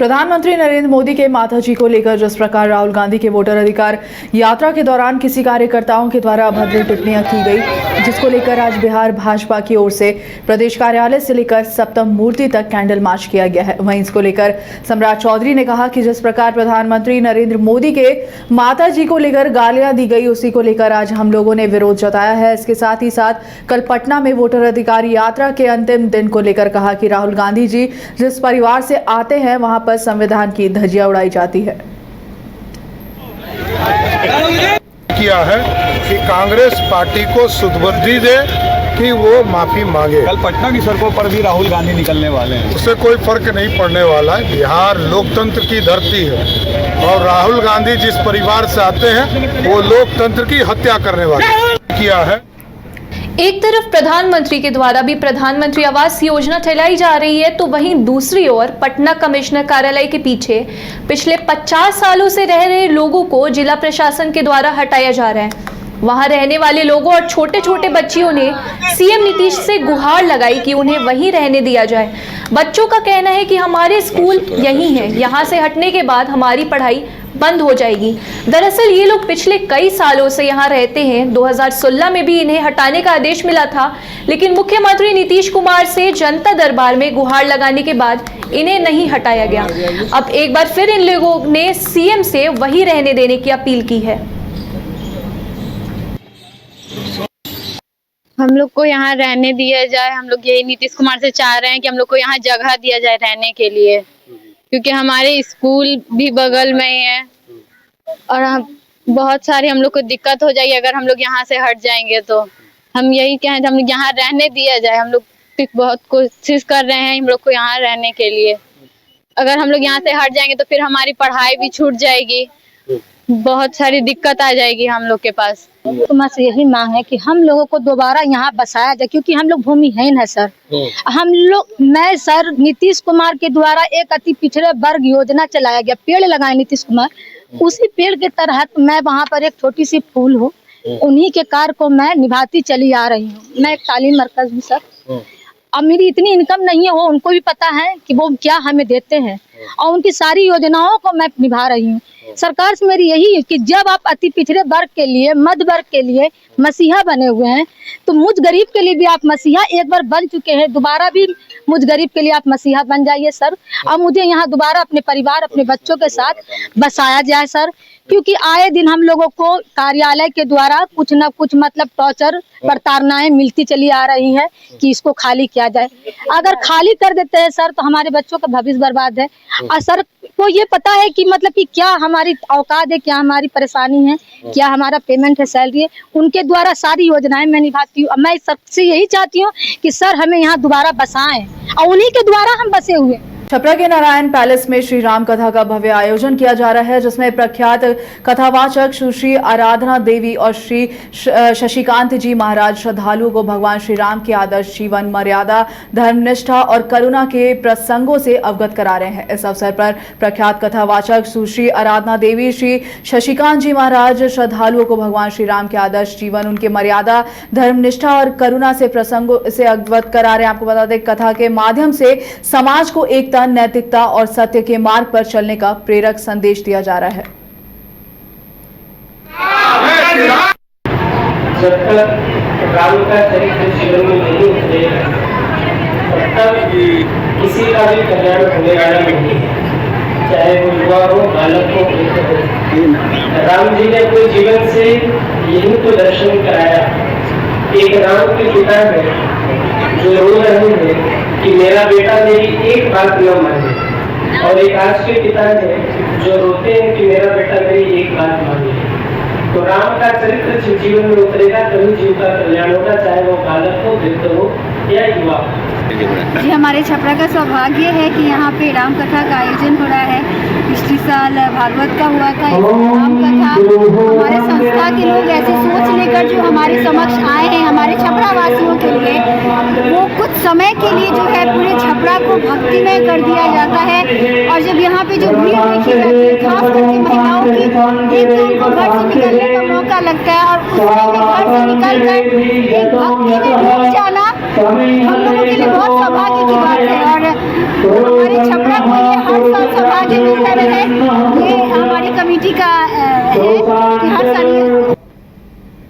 प्रधानमंत्री नरेंद्र मोदी के माताजी को लेकर जिस प्रकार राहुल गांधी के वोटर अधिकार यात्रा के दौरान किसी कार्यकर्ताओं के द्वारा अभद्र टिप्पणियां की गई, जिसको लेकर आज बिहार भाजपा की ओर से प्रदेश कार्यालय से लेकर सप्तम मूर्ति तक कैंडल मार्च किया गया है। वहीं इसको लेकर सम्राट चौधरी ने कहा कि जिस प्रकार प्रधानमंत्री नरेंद्र मोदी के माताजी को लेकर गालियां दी गई, उसी को लेकर आज हम लोगों ने विरोध जताया है। इसके साथ ही साथ कल पटना में वोटर अधिकार यात्रा के अंतिम दिन को लेकर कहा कि राहुल गांधी जी जिस परिवार से आते हैं वहां पर संविधान की धज्जियां उड़ाई जाती है। किया है कि कांग्रेस पार्टी को सुधबुद्धि दे कि वो माफी मांगे। कल पटना की सड़कों पर भी राहुल गांधी निकलने वाले हैं, उससे कोई फर्क नहीं पड़ने वाला है। बिहार लोकतंत्र की धरती है और राहुल गांधी जिस परिवार से आते हैं वो लोकतंत्र की हत्या करने वाले किया है। एक तरफ प्रधानमंत्री के द्वारा भी प्रधानमंत्री आवास योजना चलाई जा रही है, तो वहीं दूसरी ओर पटना कमिश्नर कार्यालय के पीछे पिछले 50 सालों से रह रहे लोगों को जिला प्रशासन के द्वारा हटाया जा रहा है। वहां रहने वाले लोगों और छोटे छोटे बच्चियों ने सीएम नीतीश से गुहार लगाई कि उन्हें वहीं रहने दिया जाए। बच्चों का कहना है कि हमारे स्कूल यहीं हैं, यहाँ से हटने के बाद हमारी पढ़ाई बंद हो जाएगी। दरअसल ये लोग पिछले कई सालों से यहाँ रहते हैं। 2016 में भी इन्हें हटाने का आदेश मिला था, लेकिन मुख्यमंत्री नीतीश कुमार से जनता दरबार में गुहार लगाने के बाद इन्हें नहीं हटाया गया। अब एक बार फिर इन लोगों ने सीएम से वहीं रहने देने की अपील की है। हम लोग को यहाँ रहने दिया जाए। हम लोग यही नीतीश कुमार से चाह रहे हैं कि हम लोग को यहाँ जगह दिया जाए रहने के लिए, क्योंकि हमारे स्कूल भी बगल में ही है और हम बहुत सारी हम लोग को दिक्कत हो जाएगी अगर हम लोग यहाँ से हट जाएंगे। तो हम यही कहें हम लोग यहाँ रहने दिया जाए। हम लोग बहुत कोशिश कर रहे हैं हम लोग को यहाँ रहने के लिए। अगर हम लोग यहाँ से हट जाएंगे तो फिर हमारी पढ़ाई भी छूट जाएगी, बहुत सारी दिक्कत आ जाएगी हम लोग के पास। कुमार से यही मांग है कि हम लोगों को दोबारा यहाँ बसाया जाए, क्योंकि हम लोग भूमिहीन है सर। मैं सर नीतीश कुमार के द्वारा एक अति पिछड़े वर्ग योजना चलाया गया, पेड़ लगाए नीतीश कुमार, उसी पेड़ के तहत मैं वहाँ पर एक छोटी सी फूल हूँ, उन्हीं के कार्य को मैं निभाती चली आ रही हूँ। मैं एक तालीम मरकज हूँ सर। अब मेरी इतनी इनकम नहीं है, वो उनको भी पता है कि वो क्या हमें देते हैं और उनकी सारी योजनाओं को मैं निभा रही हूँ। सरकार से मेरी यही है कि जब आप अति पिछड़े वर्ग के लिए, मध्य वर्ग के लिए मसीहा बने हुए हैं, तो मुझ गरीब के लिए भी आप मसीहा एक बार बन चुके हैं, दोबारा भी मुझ गरीब के लिए आप मसीहा बन जाइए सर। और मुझे यहाँ दोबारा अपने परिवार, अपने बच्चों के साथ बसाया जाए सर, क्योंकि आए दिन हम लोगों को कार्यालय के द्वारा कुछ न कुछ मतलब टॉर्चर, प्रताड़नाएं मिलती चली आ रही है कि इसको खाली किया जाए। अगर खाली कर देते हैं सर तो हमारे बच्चों का भविष्य बर्बाद है। और सर को ये पता है कि मतलब कि क्या हमारी औकात है, क्या हमारी परेशानी है, क्या हमारा पेमेंट है, सैलरी है। उनके द्वारा सारी योजनाएं मैं निभाती हूँ। मैं सबसे यही चाहती हूँ कि सर हमें यहाँ दोबारा बसाएं और उन्हीं के द्वारा हम बसे हुए। छपरा के नारायण पैलेस में श्री राम कथा का भव्य आयोजन किया जा रहा है, जिसमें प्रख्यात कथावाचक सुश्री आराधना देवी और श्री शशिकांत जी महाराज श्रद्धालुओं को भगवान श्री राम के आदर्श जीवन, मर्यादा, धर्मनिष्ठा और करुणा के प्रसंगों से अवगत करा रहे हैं। इस अवसर पर प्रख्यात कथावाचक सुश्री आराधना देवी, श्री शशिकांत जी महाराज श्रद्धालुओं को भगवान श्री राम के आदर्श जीवन, उनके मर्यादा, धर्मनिष्ठा और करुणा से प्रसंगों से अवगत करा रहे हैं। आपको बता दें, कथा के माध्यम से समाज को एकता, नैतिकता और सत्य के मार्ग पर चलने का प्रेरक संदेश दिया जा रहा है। जब तक राम का चरित्र जीवन में नहीं उतरेगा तब तक किसी का भी कल्याण होने वाला नहीं है, चाहे वो युवा हो, बालक हो, वृद्ध हो। राम जी ने अपने जीवन से यही तो दर्शन कराया। एक राम के पिता है जो रो रहे हैं कि मेरा बेटा मेरी एक बात न माने, और एक आज के पिता है जो रोते हैं कि मेरा बेटा मेरी एक बात माने। तो राम का चरित्र जीवन में उतरेगा तभी जीव का कल्याण होगा, चाहे वो बालक हो, वृद्ध हो या युवा हो। जी, हमारे छपरा का सौभाग्य है कि यहाँ पे राम कथा का आयोजन हो रहा है। पिछले साल भागवत का हुआ था, राम कथा। हमारे संस्था के लोग ऐसी सोच लेकर जो हमारे समक्ष आए हैं, हमारे छपरा वासियों के लिए, वो कुछ समय के लिए जो है पूरे छपरा को भक्तिमय कर दिया जाता है और जब यहाँ पे जो भीड़ देखी जाती है खास करके महिलाओं की, एक तो उनको घर से निकलने का मौका लगता है और उसमें घर से निकल कर एक भक्ति में डूब जाना हम लोगों के लिए बहुत सौभाग्य की बात है। और हमारे छपरा को ये हर साल सौभाग्य मिलता रहे, ये हमारी कमेटी का है कि हर साल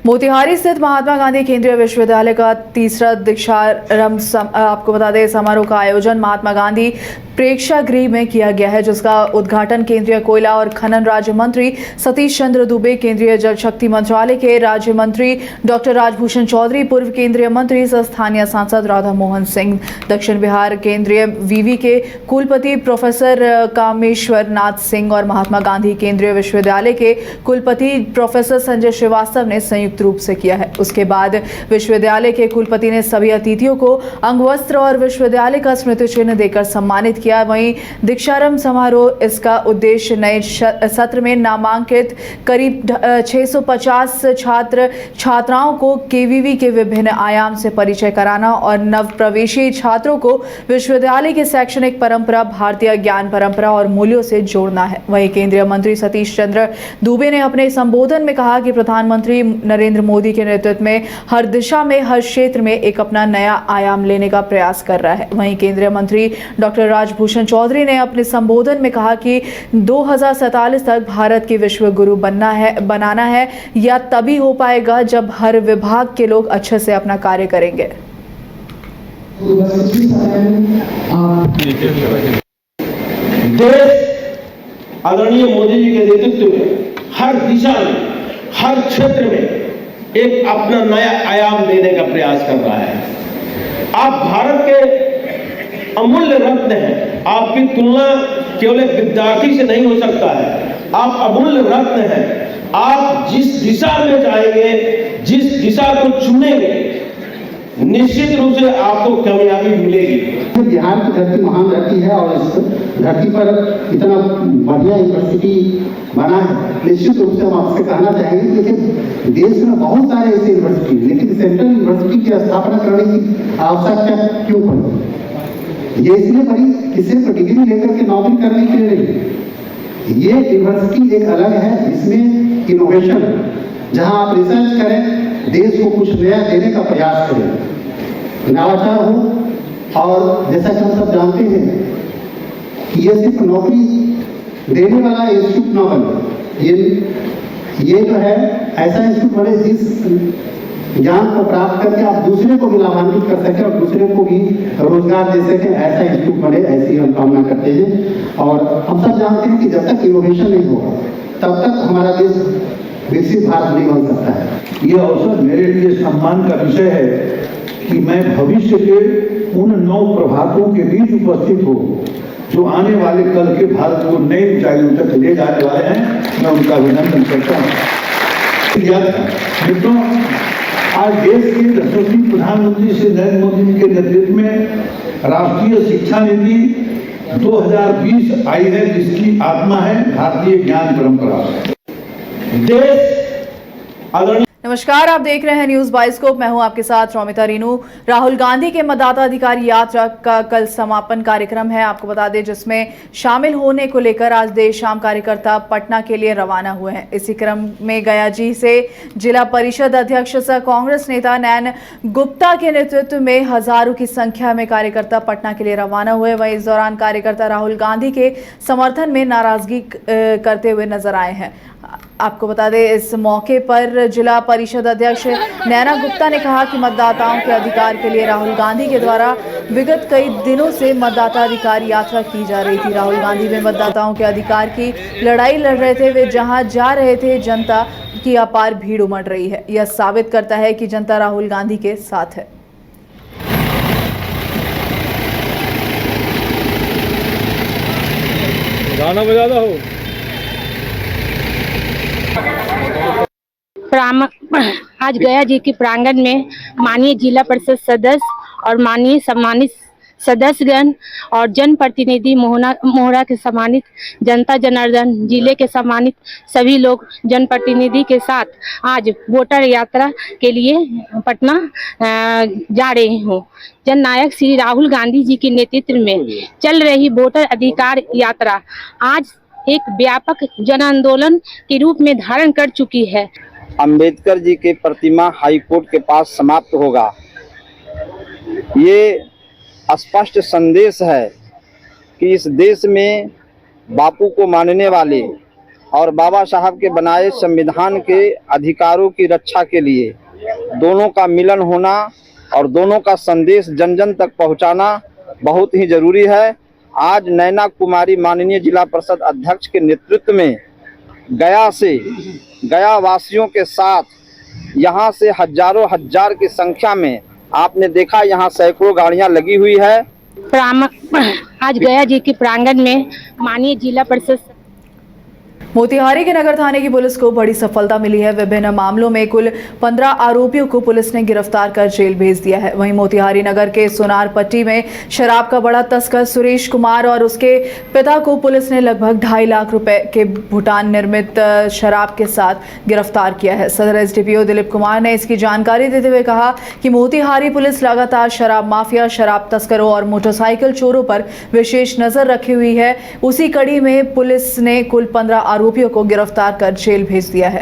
मोतिहारी स्थित महात्मा गांधी केंद्रीय विश्वविद्यालय का तीसरा दीक्षारंभ आपको बता दें समारोह का आयोजन महात्मा गांधी प्रेक्षागृह में किया गया है, जिसका उद्घाटन केंद्रीय कोयला और खनन राज्य मंत्री सतीश चंद्र दुबे, केंद्रीय जल शक्ति मंत्रालय के राज्य मंत्री डॉक्टर राजभूषण चौधरी, पूर्व केंद्रीय मंत्री स्थानीय सांसद राधा मोहन सिंह, दक्षिण बिहार केंद्रीय विवि के कुलपति प्रोफेसर कामेश्वर नाथ सिंह और महात्मा गांधी केंद्रीय विश्वविद्यालय के कुलपति प्रोफेसर संजय श्रीवास्तव ने संयुक्त रूप से किया है। उसके बाद विश्वविद्यालय के कुलपति ने सभी अतिथियों को अंगवस्त्र और विश्वविद्यालय का स्मृति चिन्ह देकर सम्मानित किया। वहीं दीक्षारंभ समारोह इसका उद्देश्य नए सत्र में नामांकित करीब 650 छात्र छात्राओं को केवीवी के विभिन्न आयाम से परिचय कराना और नवप्रवेशी छात्रों को विश्वविद्यालय की शैक्षणिक परंपरा, भारतीय ज्ञान परंपरा और मूल्यों से जोड़ना है। वहीं केंद्रीय मंत्री सतीश चंद्र दुबे ने अपने संबोधन में कहा कि प्रधानमंत्री नरेंद्र मोदी के नेतृत्व में हर दिशा में, हर क्षेत्र में एक अपना नया आयाम लेने का प्रयास कर रहा है। वहीं केंद्रीय मंत्री डॉक्टर राजभूषण चौधरी ने अपने संबोधन में कहा कि 2047 तक भारत की विश्व गुरु बनाना है या तभी हो पाएगा जब हर विभाग के लोग अच्छे से अपना कार्य करेंगे। देश आदरणीय मोदी जी के नेतृत्व में हर दिशा में, हर क्षेत्र में एक अपना नया आयाम देने का प्रयास कर रहा है। आप भारत के अमूल्य रत्न हैं, आपकी तुलना केवल एक विद्यार्थी से नहीं हो सकता है, आप अमूल्य रत्न हैं। आप जिस दिशा में जाएंगे, जिस दिशा को चुनेंगे, निश्चित रूप से आपको कामयाबी मिलेगी। बिहार की धरती महान धरती है और इस धरती पर इतना बढ़िया यूनिवर्सिटी बना है। निश्चित रूप से हम आपसे कहना चाहेंगे कि देश में बहुत सारे ऐसे यूनिवर्सिटी, लेकिन सेंट्रल यूनिवर्सिटी की स्थापना करने की आवश्यकता क्यों पड़ी? ये इसलिए पड़ी कि सिर्फ डिग्री लेकर के नौकरी करने के लिए नहीं। ये यूनिवर्सिटी एक अलग है, इसमें इनोवेशन, जहां आप रिसर्च करें, देश को कुछ नया देने का प्रयास करें, नवाचार हो। और जैसा कि हम सब जानते हैं कि ये सिर्फ नौकरी देने वाला इंस्टीट्यूट न बने, ये जो है ऐसा इंस्टीट्यूट बने जिस ज्ञान को प्राप्त करके आप दूसरे को भी लाभान्वित कर सकें और दूसरे को भी रोजगार दे सकें, ऐसा इंस्टीट्यूट बने, ऐसी हम कामना करते हैं। और हम सब जानते हैं कि जब तक इनोवेशन नहीं होगा तब तक हमारा देश विकसित भारत नहीं बन सकता है। यह अवसर मेरे लिए सम्मान का विषय है कि मैं भविष्य के उन 9 प्रभातों के बीच उपस्थित हूँ जो आने वाले कल के भारत को नई ऊंचाइयों तक ले जाने वाले हैं। मैं उनका अभिनंदन करता हूँ। मित्रों, आज देश के यशस्वी प्रधानमंत्री श्री नरेंद्र मोदी के नेतृत्व में राष्ट्रीय शिक्षा नीति 2020 आई है, जिसकी आत्मा है भारतीय ज्ञान परंपरा। नमस्कार, आप देख रहे हैं न्यूज बाइस्कोप। मैं हूं आपके साथ रौमिता रीनू। राहुल गांधी के मतदाता अधिकार यात्रा का कल समापन कार्यक्रम है, आपको बता दें, जिसमें शामिल होने को लेकर आज देर शाम कार्यकर्ता पटना के लिए रवाना हुए हैं। इसी क्रम में गयाजी से जिला परिषद अध्यक्ष सह कांग्रेस नेता नैन गुप्ता के नेतृत्व में हजारों की संख्या में कार्यकर्ता पटना के लिए रवाना हुए। वहीं इस दौरान कार्यकर्ता राहुल गांधी के समर्थन में नाराजगी करते हुए नजर आए हैं। आपको बता दें, इस मौके पर जिला परिषद अध्यक्ष नैना गुप्ता ने कहा कि मतदाताओं के अधिकार के लिए राहुल गांधी के द्वारा विगत कई दिनों से मतदाता अधिकार यात्रा की जा रही थी। राहुल गांधी में मतदाताओं के अधिकार की लड़ाई लड़ रहे थे। वे जहां जा रहे थे, जनता की अपार भीड़ उमड़ रही है। यह साबित करता है कि जनता राहुल गांधी के साथ है। गाना बजाना हो। आज गया जी के प्रांगण में माननीय जिला परिषद सदस्य और माननीय सम्मानित सदस्यगण और जनप्रतिनिधि मोहरा के सम्मानित जनता जनार्दन, जिले के सम्मानित सभी लोग जनप्रतिनिधि के साथ आज वोटर यात्रा के लिए पटना जा रहे हूँ। जननायक श्री राहुल गांधी जी के नेतृत्व में चल रही वोटर अधिकार यात्रा आज एक व्यापक जन आंदोलन के रूप में धारण कर चुकी है। अंबेडकर जी की प्रतिमा हाई कोर्ट के पास समाप्त होगा। ये स्पष्ट संदेश है कि इस देश में बापू को मानने वाले और बाबा साहब के बनाए संविधान के अधिकारों की रक्षा के लिए दोनों का मिलन होना और दोनों का संदेश जन जन तक पहुंचाना बहुत ही जरूरी है। आज नैना कुमारी माननीय जिला परिषद अध्यक्ष के नेतृत्व में गया वासियों के साथ यहाँ से हजारों हजार की संख्या में आपने देखा यहाँ सैकड़ों गाड़ियां लगी हुई है। आज गया जी के प्रांगण में माननीय जिला परिषद मोतिहारी के नगर थाने की पुलिस को बड़ी सफलता मिली है। विभिन्न मामलों में कुल 15 आरोपियों को पुलिस ने गिरफ्तार कर जेल भेज दिया है। वहीं मोतिहारी नगर के सोनार पट्टी में शराब का बड़ा तस्कर सुरेश कुमार और उसके पिता को पुलिस ने लगभग 2.5 लाख रुपए के भूटान निर्मित शराब के साथ गिरफ्तार किया है। सदर एसडीपीओ दिलीप कुमार ने इसकी जानकारी देते हुए कहा कि मोतिहारी पुलिस लगातार शराब माफिया, शराब तस्करों और मोटरसाइकिल चोरों पर विशेष नजर रखी हुई है। उसी कड़ी में पुलिस ने कुल 15 आरोपियों को गिरफ्तार कर जेल भेज दिया है।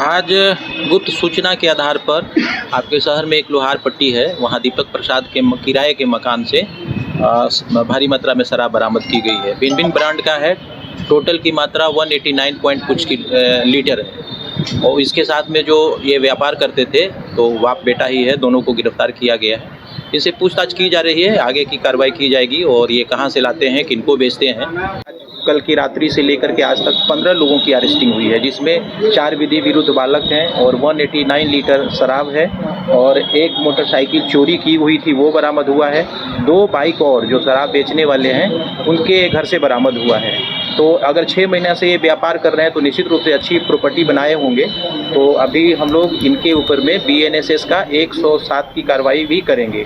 आज गुप्त सूचना के आधार पर आपके शहर में एक लोहार पट्टी है, वहां दीपक प्रसाद के किराए के मकान से भारी मात्रा में शराब बरामद की गई है। भिन्न भिन्न ब्रांड का है। टोटल की मात्रा 189 पॉइंट कुछ लीटर है और इसके साथ में जो ये व्यापार करते थे तो बाप बेटा ही है, दोनों को गिरफ्तार किया गया है। इनसे पूछताछ की जा रही है, आगे की कार्रवाई की जाएगी और ये कहां से लाते हैं, किनको बेचते हैं। कल की रात्रि से लेकर के आज तक 15 लोगों की अरेस्टिंग हुई है, जिसमें 4 विधि विरुद्ध बालक हैं और 189 लीटर शराब है और एक मोटरसाइकिल चोरी की हुई थी वो बरामद हुआ है। 2 बाइक और जो शराब बेचने वाले हैं उनके घर से बरामद हुआ है। तो अगर 6 महीना से ये व्यापार कर रहे हैं तो निश्चित रूप से अच्छी प्रॉपर्टी बनाए होंगे। तो अभी हम लोग इनके ऊपर में BNSS का 107 की कार्रवाई भी करेंगे।